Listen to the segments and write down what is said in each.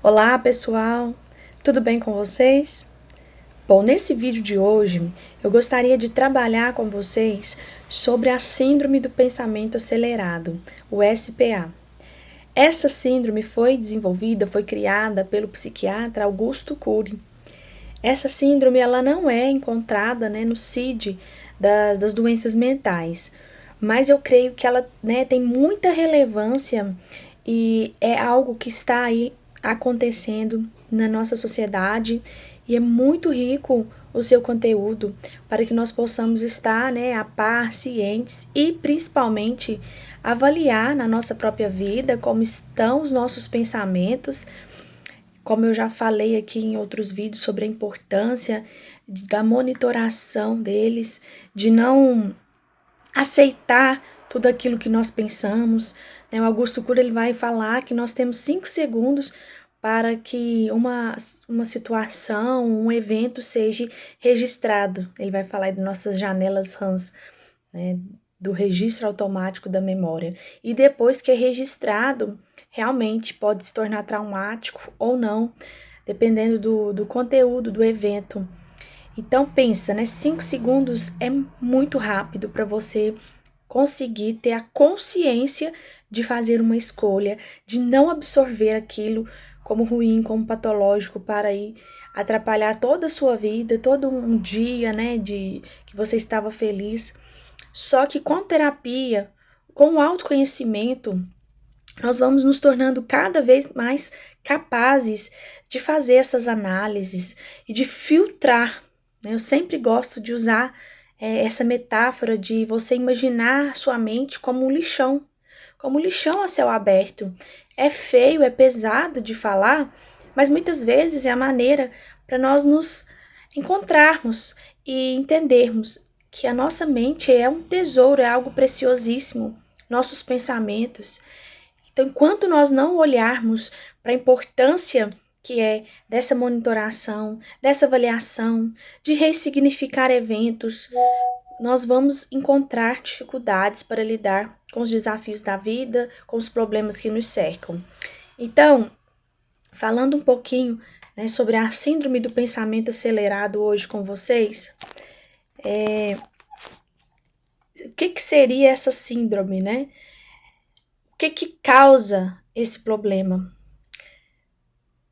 Olá pessoal, tudo bem com vocês? Bom, nesse vídeo de hoje eu gostaria de trabalhar com vocês sobre a Síndrome do Pensamento Acelerado, o SPA. Essa síndrome foi criada pelo psiquiatra Augusto Cury. Essa síndrome ela não é encontrada no CID das doenças mentais, mas eu creio que ela tem muita relevância e é algo que está aí acontecendo na nossa sociedade e é muito rico o seu conteúdo para que nós possamos estar a par, cientes e principalmente avaliar na nossa própria vida como estão os nossos pensamentos, como eu já falei aqui em outros vídeos sobre a importância da monitoração deles, de não aceitar tudo aquilo que nós pensamos. O Augusto Cury ele vai falar que nós temos 5 segundos para que uma situação, um evento seja registrado. Ele vai falar de nossas janelas RAMs, do registro automático da memória. E depois que é registrado, realmente pode se tornar traumático ou não, dependendo do conteúdo do evento. Então pensa, 5 segundos é muito rápido para você conseguir ter a consciência de fazer uma escolha, de não absorver aquilo como ruim, como patológico, para ir atrapalhar toda a sua vida, todo um dia, de que você estava feliz. Só que com terapia, com o autoconhecimento, nós vamos nos tornando cada vez mais capazes de fazer essas análises e de filtrar. Eu sempre gosto de usar essa metáfora de você imaginar sua mente como um lixão a céu aberto. É feio, é pesado de falar, mas muitas vezes é a maneira para nós nos encontrarmos e entendermos que a nossa mente é um tesouro, é algo preciosíssimo, nossos pensamentos. Então, enquanto nós não olharmos para a importância que é dessa monitoração, dessa avaliação, de ressignificar eventos, nós vamos encontrar dificuldades para lidar com os desafios da vida, com os problemas que nos cercam. Então, falando um pouquinho sobre a síndrome do pensamento acelerado hoje com vocês, o que seria essa síndrome, O que causa esse problema?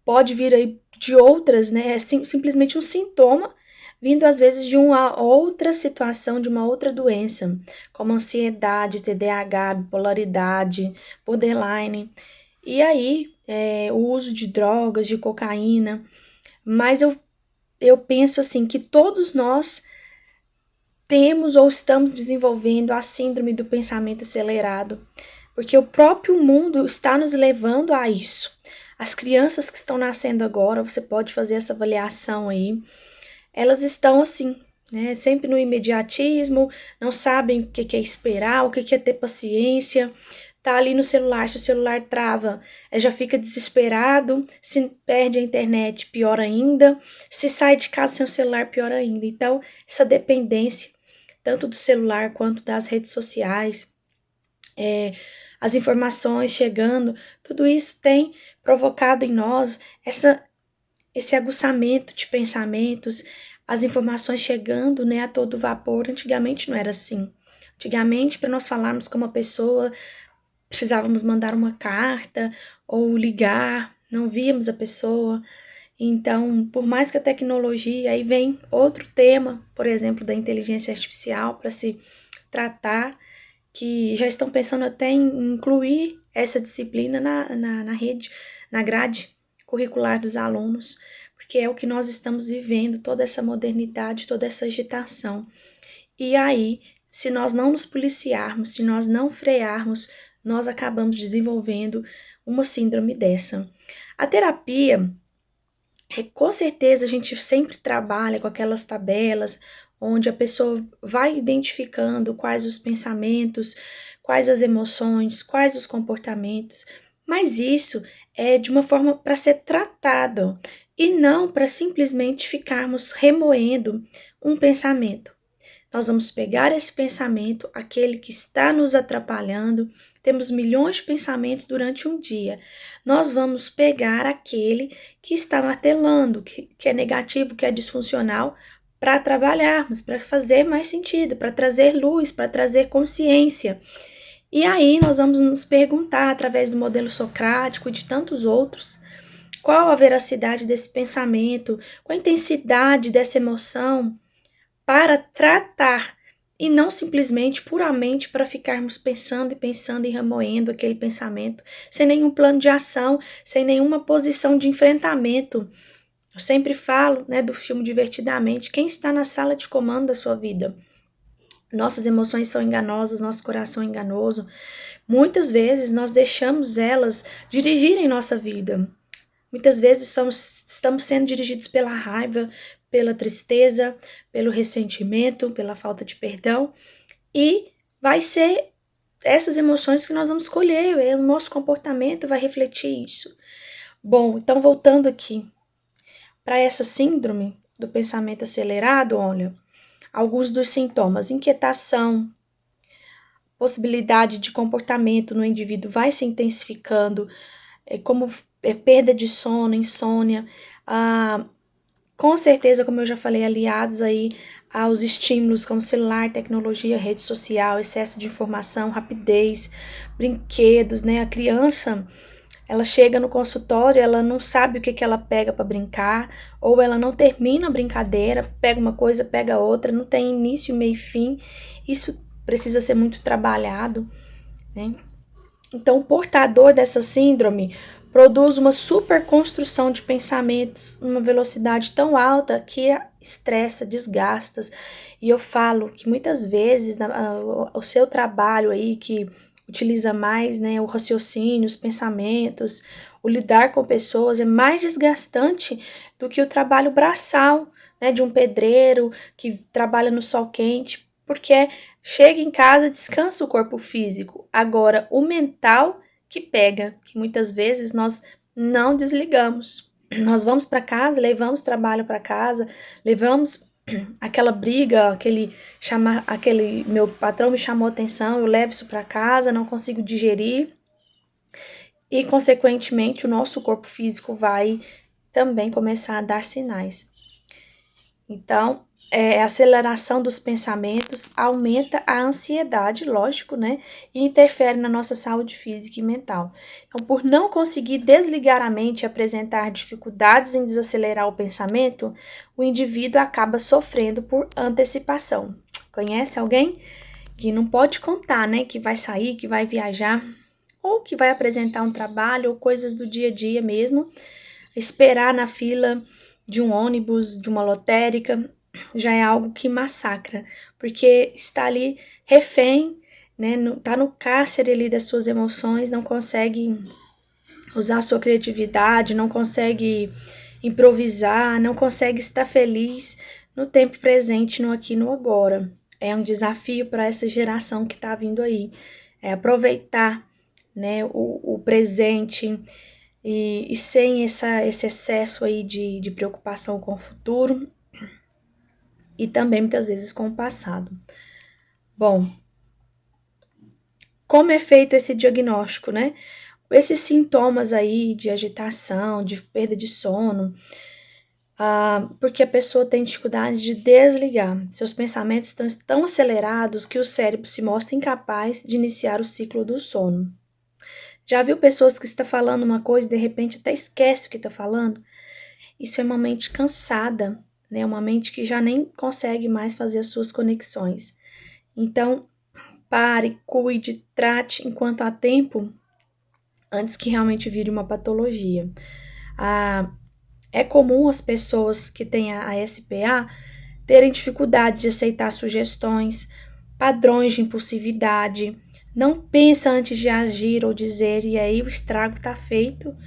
Pode vir aí de outras, é simplesmente um sintoma vindo às vezes de uma outra situação, de uma outra doença, como ansiedade, TDAH, bipolaridade, borderline. E aí, o uso de drogas, de cocaína. Mas eu penso assim que todos nós temos ou estamos desenvolvendo a síndrome do pensamento acelerado, porque o próprio mundo está nos levando a isso. As crianças que estão nascendo agora, você pode fazer essa avaliação aí, elas estão assim, sempre no imediatismo, não sabem o que é esperar, o que é ter paciência, tá ali no celular, se o celular trava, já fica desesperado, se perde a internet, pior ainda, se sai de casa sem o celular, pior ainda. Então, essa dependência, tanto do celular quanto das redes sociais, as informações chegando, tudo isso tem provocado em nós esse aguçamento de pensamentos, as informações chegando a todo vapor. Antigamente não era assim. Antigamente, para nós falarmos com uma pessoa, precisávamos mandar uma carta ou ligar, não víamos a pessoa. Então, por mais que a tecnologia, aí vem outro tema, por exemplo, da inteligência artificial para se tratar, que já estão pensando até em incluir essa disciplina na rede, na grade curricular dos alunos, porque é o que nós estamos vivendo, toda essa modernidade, toda essa agitação. E aí, se nós não nos policiarmos, se nós não frearmos, nós acabamos desenvolvendo uma síndrome dessa. A terapia, com certeza a gente sempre trabalha com aquelas tabelas, onde a pessoa vai identificando quais os pensamentos, quais as emoções, quais os comportamentos, mas isso é de uma forma para ser tratado e não para simplesmente ficarmos remoendo um pensamento. Nós vamos pegar esse pensamento, aquele que está nos atrapalhando, temos milhões de pensamentos durante um dia. Nós vamos pegar aquele que está martelando, que é negativo, que é disfuncional, para trabalharmos, para fazer mais sentido, para trazer luz, para trazer consciência. E aí nós vamos nos perguntar, através do modelo socrático e de tantos outros, qual a veracidade desse pensamento, qual a intensidade dessa emoção, para tratar e não simplesmente, puramente, para ficarmos pensando e remoendo aquele pensamento, sem nenhum plano de ação, sem nenhuma posição de enfrentamento. Eu sempre falo, do filme Divertidamente, quem está na sala de comando da sua vida? Nossas emoções são enganosas, nosso coração é enganoso. Muitas vezes nós deixamos elas dirigirem nossa vida. Muitas vezes estamos sendo dirigidos pela raiva, pela tristeza, pelo ressentimento, pela falta de perdão. E vai ser essas emoções que nós vamos escolher. O nosso comportamento vai refletir isso. Bom, então voltando aqui para essa síndrome do pensamento acelerado, olha, alguns dos sintomas: inquietação, possibilidade de comportamento no indivíduo vai se intensificando, como perda de sono, insônia, com certeza, como eu já falei, aliados aí aos estímulos como celular, tecnologia, rede social, excesso de informação, rapidez, brinquedos, A criança, ela chega no consultório, ela não sabe o que ela pega para brincar, ou ela não termina a brincadeira, pega uma coisa, pega outra, não tem início, meio e fim. Isso precisa ser muito trabalhado, Então, o portador dessa síndrome produz uma superconstrução de pensamentos numa velocidade tão alta que estressa, desgasta. E eu falo que muitas vezes o seu trabalho aí que utiliza mais, o raciocínio, os pensamentos, o lidar com pessoas é mais desgastante do que o trabalho braçal, de um pedreiro que trabalha no sol quente, porque chega em casa, descansa o corpo físico. Agora, o mental que pega, que muitas vezes nós não desligamos. Nós vamos para casa, levamos trabalho para casa, levamos aquela briga, aquele meu patrão me chamou atenção, eu levo isso para casa, não consigo digerir e, consequentemente, o nosso corpo físico vai também começar a dar sinais. Então, a aceleração dos pensamentos aumenta a ansiedade, lógico, e interfere na nossa saúde física e mental. Então, por não conseguir desligar a mente e apresentar dificuldades em desacelerar o pensamento, o indivíduo acaba sofrendo por antecipação. Conhece alguém que não pode contar, que vai sair, que vai viajar, ou que vai apresentar um trabalho, ou coisas do dia a dia mesmo, esperar na fila de um ônibus, de uma lotérica, já é algo que massacra, porque está ali refém, tá no cárcere ali das suas emoções, não consegue usar a sua criatividade, não consegue improvisar, não consegue estar feliz no tempo presente, no aqui e no agora. É um desafio para essa geração que está vindo aí, é aproveitar, o presente, e sem esse excesso aí de preocupação com o futuro e também muitas vezes com o passado. Bom, como é feito esse diagnóstico, Esses sintomas aí de agitação, de perda de sono, porque a pessoa tem dificuldade de desligar. Seus pensamentos estão tão acelerados que o cérebro se mostra incapaz de iniciar o ciclo do sono. Já viu pessoas que estão falando uma coisa e de repente até esquece o que está falando? Isso é uma mente cansada, uma mente que já nem consegue mais fazer as suas conexões. Então, pare, cuide, trate enquanto há tempo, antes que realmente vire uma patologia. É comum as pessoas que têm a SPA terem dificuldade de aceitar sugestões, padrões de impulsividade, não pensa antes de agir ou dizer, e aí o estrago está feito.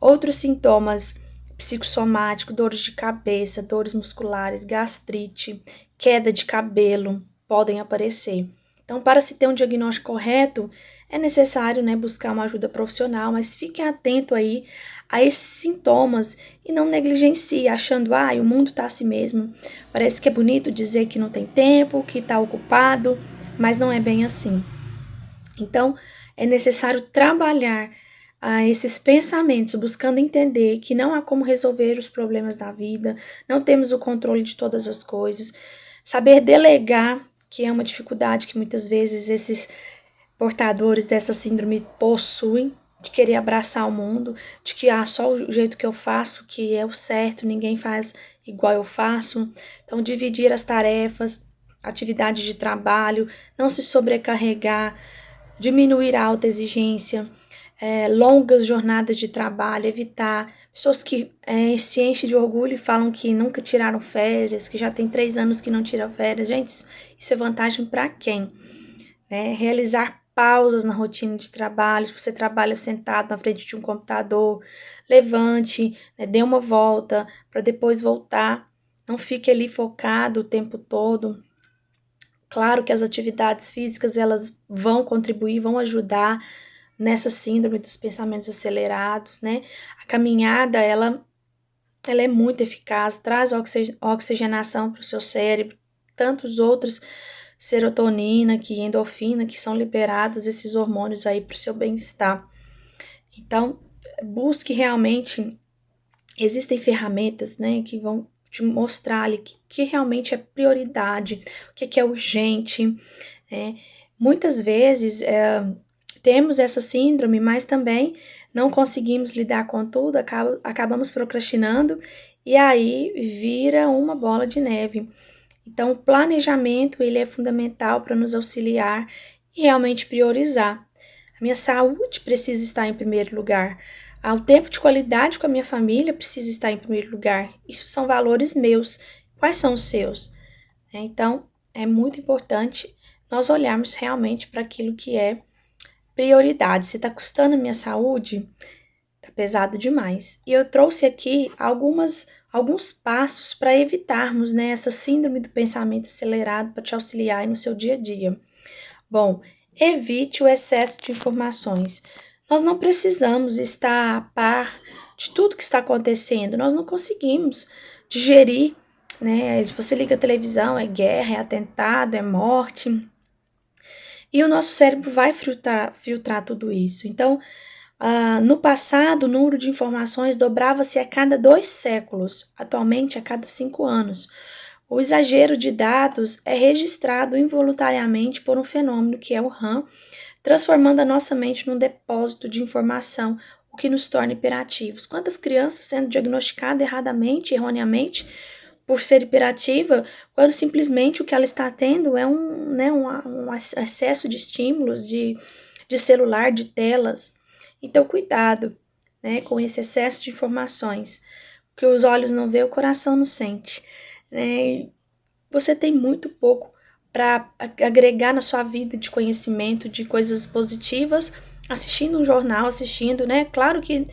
Outros sintomas psicossomáticos, dores de cabeça, dores musculares, gastrite, queda de cabelo podem aparecer. Então, para se ter um diagnóstico correto, é necessário, buscar uma ajuda profissional, mas fique atento aí a esses sintomas e não negligencie, achando, o mundo tá assim mesmo. Parece que é bonito dizer que não tem tempo, que tá ocupado, mas não é bem assim. Então, é necessário trabalhar esses pensamentos, buscando entender que não há como resolver os problemas da vida, não temos o controle de todas as coisas, saber delegar, que é uma dificuldade que muitas vezes esses portadores dessa síndrome possuem, de querer abraçar o mundo, de que só o jeito que eu faço que é o certo, ninguém faz igual eu faço. Então, dividir as tarefas, atividades de trabalho, não se sobrecarregar, diminuir a alta exigência, longas jornadas de trabalho, evitar pessoas que se enchem de orgulho e falam que nunca tiraram férias, que já tem 3 anos que não tiram férias. Gente, isso é vantagem para quem? Realizar pausas na rotina de trabalho. Se você trabalha sentado na frente de um computador, levante, dê uma volta para depois voltar. Não fique ali focado o tempo todo. Claro que as atividades físicas, elas vão contribuir, vão ajudar nessa síndrome dos pensamentos acelerados, né? A caminhada, ela é muito eficaz, traz oxigenação para o seu cérebro, tantos outros, serotonina, endorfina, que são liberados esses hormônios aí para o seu bem-estar. Então, busque realmente, existem ferramentas, né, que vão te mostrar ali que realmente é prioridade, o que é urgente, né? Muitas vezes temos essa síndrome, mas também não conseguimos lidar com tudo, acabamos procrastinando e aí vira uma bola de neve. Então, o planejamento ele é fundamental para nos auxiliar e realmente priorizar. A minha saúde precisa estar em primeiro lugar. O tempo de qualidade com a minha família precisa estar em primeiro lugar. Isso são valores meus. Quais são os seus? Então, é muito importante nós olharmos realmente para aquilo que é prioridade. Se está custando a minha saúde, está pesado demais. E eu trouxe aqui alguns passos para evitarmos, essa síndrome do pensamento acelerado, para te auxiliar aí no seu dia a dia. Bom, evite o excesso de informações. Nós não precisamos estar a par de tudo que está acontecendo. Nós não conseguimos digerir, Se você liga a televisão, é guerra, é atentado, é morte. E o nosso cérebro vai filtrar tudo isso. Então, no passado, o número de informações dobrava-se a cada 2 séculos, atualmente a cada 5 anos. O exagero de dados é registrado involuntariamente por um fenômeno que é o RAM, transformando a nossa mente num depósito de informação, o que nos torna hiperativos. Quantas crianças sendo diagnosticadas erradamente, erroneamente, por ser hiperativa, quando simplesmente o que ela está tendo é um excesso de estímulos, de celular, de telas. Então, cuidado, com esse excesso de informações. O que os olhos não vê, o coração não sente. Você tem muito pouco para agregar na sua vida de conhecimento, de coisas positivas, assistindo um jornal, Claro que,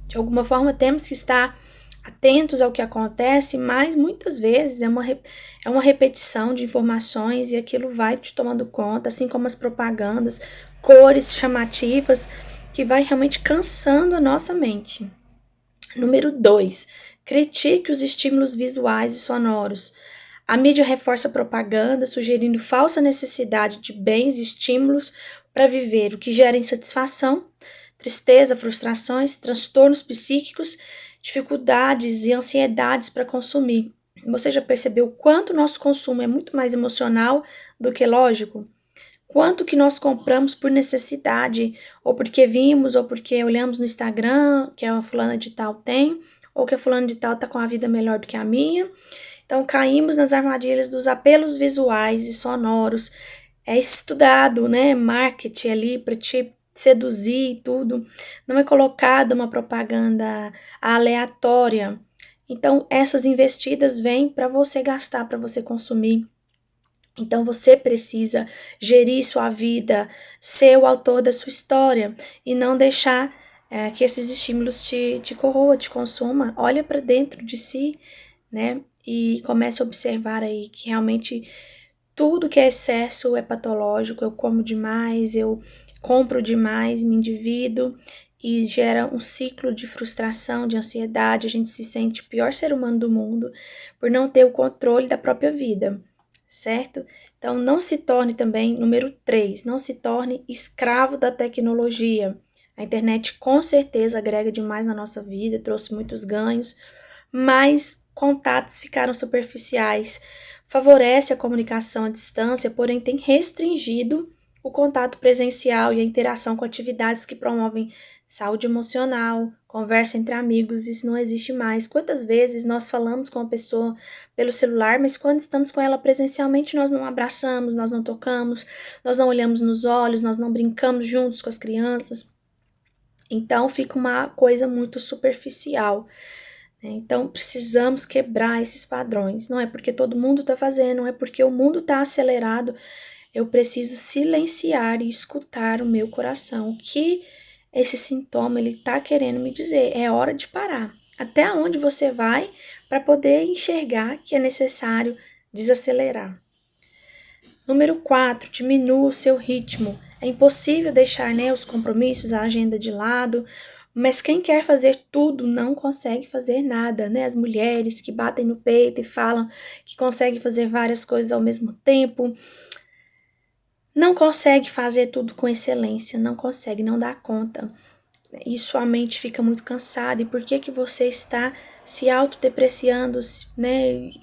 de alguma forma, temos que estar atentos ao que acontece, mas muitas vezes é uma repetição de informações e aquilo vai te tomando conta, assim como as propagandas, cores chamativas, que vai realmente cansando a nossa mente. Número 2, critique os estímulos visuais e sonoros. A mídia reforça a propaganda, sugerindo falsa necessidade de bens e estímulos para viver, o que gera insatisfação, tristeza, frustrações, transtornos psíquicos, dificuldades e ansiedades para consumir. Você já percebeu quanto o nosso consumo é muito mais emocional do que lógico? Quanto que nós compramos por necessidade, ou porque vimos, ou porque olhamos no Instagram que a fulana de tal tem, ou que a fulana de tal está com a vida melhor do que a minha. Então, caímos nas armadilhas dos apelos visuais e sonoros. É estudado, marketing ali para te seduzir e tudo. Não é colocada uma propaganda aleatória. Então, essas investidas vêm para você gastar, para você consumir. Então, você precisa gerir sua vida, ser o autor da sua história e não deixar que esses estímulos te corroam, te consuma. Olha para dentro de si, e comece a observar aí que realmente tudo que é excesso é patológico. Eu como demais, eu compro demais, me endivido e gera um ciclo de frustração, de ansiedade. A gente se sente o pior ser humano do mundo por não ter o controle da própria vida, certo? Então, não se torne também, número 3, não se torne escravo da tecnologia. A internet com certeza agrega demais na nossa vida, trouxe muitos ganhos, mas contatos ficaram superficiais. Favorece a comunicação à distância, porém tem restringido o contato presencial e a interação com atividades que promovem saúde emocional, conversa entre amigos. Isso não existe mais. Quantas vezes nós falamos com a pessoa pelo celular, mas quando estamos com ela presencialmente, nós não abraçamos, nós não tocamos, nós não olhamos nos olhos, nós não brincamos juntos com as crianças. Então fica uma coisa muito superficial. Então, precisamos quebrar esses padrões. Não é porque todo mundo está fazendo, não é porque o mundo está acelerado. Eu preciso silenciar e escutar o meu coração. O que esse sintoma ele está querendo me dizer? É hora de parar. Até onde você vai para poder enxergar que é necessário desacelerar. Número 4, diminua o seu ritmo. É impossível deixar os compromissos, a agenda de lado, mas quem quer fazer tudo não consegue fazer nada, As mulheres que batem no peito e falam que conseguem fazer várias coisas ao mesmo tempo, não consegue fazer tudo com excelência, não consegue, não dá conta. E sua mente fica muito cansada. E por que você está se autodepreciando,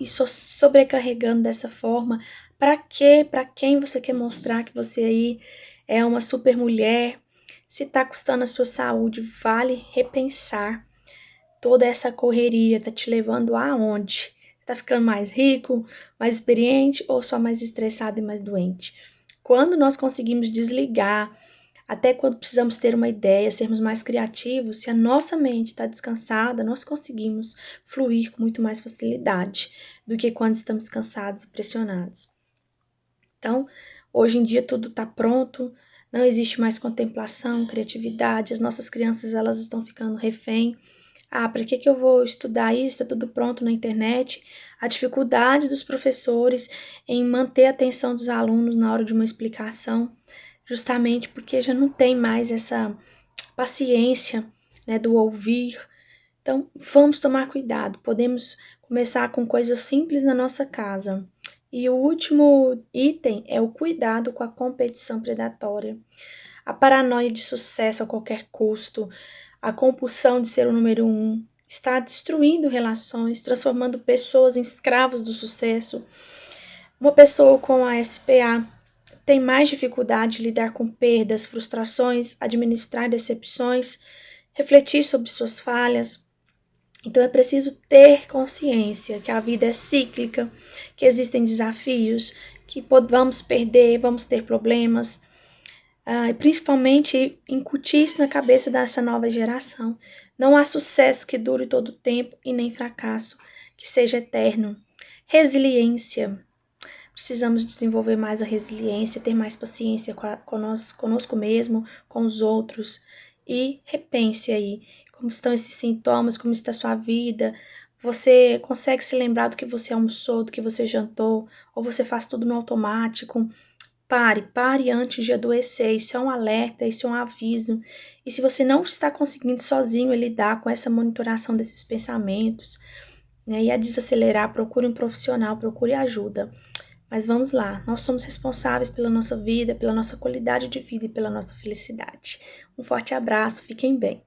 E sobrecarregando dessa forma? Para quê? Para quem você quer mostrar que você aí é uma super mulher? Se está custando a sua saúde, vale repensar. Toda essa correria está te levando aonde? Está ficando mais rico, mais experiente ou só mais estressado e mais doente? Quando nós conseguimos desligar, até quando precisamos ter uma ideia, sermos mais criativos, se a nossa mente está descansada, nós conseguimos fluir com muito mais facilidade do que quando estamos cansados e pressionados. Então, hoje em dia tudo está pronto, não existe mais contemplação, criatividade, as nossas crianças elas estão ficando refém. Para que eu vou estudar isso? Está tudo pronto na internet. A dificuldade dos professores em manter a atenção dos alunos na hora de uma explicação, justamente porque já não tem mais essa paciência, do ouvir. Então, vamos tomar cuidado. Podemos começar com coisas simples na nossa casa. E o último item é o cuidado com a competição predatória. A paranoia de sucesso a qualquer custo, a compulsão de ser o número 1, está destruindo relações, transformando pessoas em escravos do sucesso. Uma pessoa com a SPA tem mais dificuldade de lidar com perdas, frustrações, administrar decepções, refletir sobre suas falhas. Então é preciso ter consciência que a vida é cíclica, que existem desafios, que vamos perder, vamos ter problemas. E principalmente incutir isso na cabeça dessa nova geração. Não há sucesso que dure todo o tempo e nem fracasso que seja eterno. Resiliência. Precisamos desenvolver mais a resiliência, ter mais paciência conosco mesmo, com os outros. E repense aí como estão esses sintomas, como está a sua vida. Você consegue se lembrar do que você almoçou, do que você jantou, ou você faz tudo no automático? Pare antes de adoecer. Isso é um alerta, isso é um aviso. E se você não está conseguindo sozinho lidar com essa monitoração desses pensamentos, e a desacelerar, procure um profissional, procure ajuda. Mas vamos lá, nós somos responsáveis pela nossa vida, pela nossa qualidade de vida e pela nossa felicidade. Um forte abraço, fiquem bem.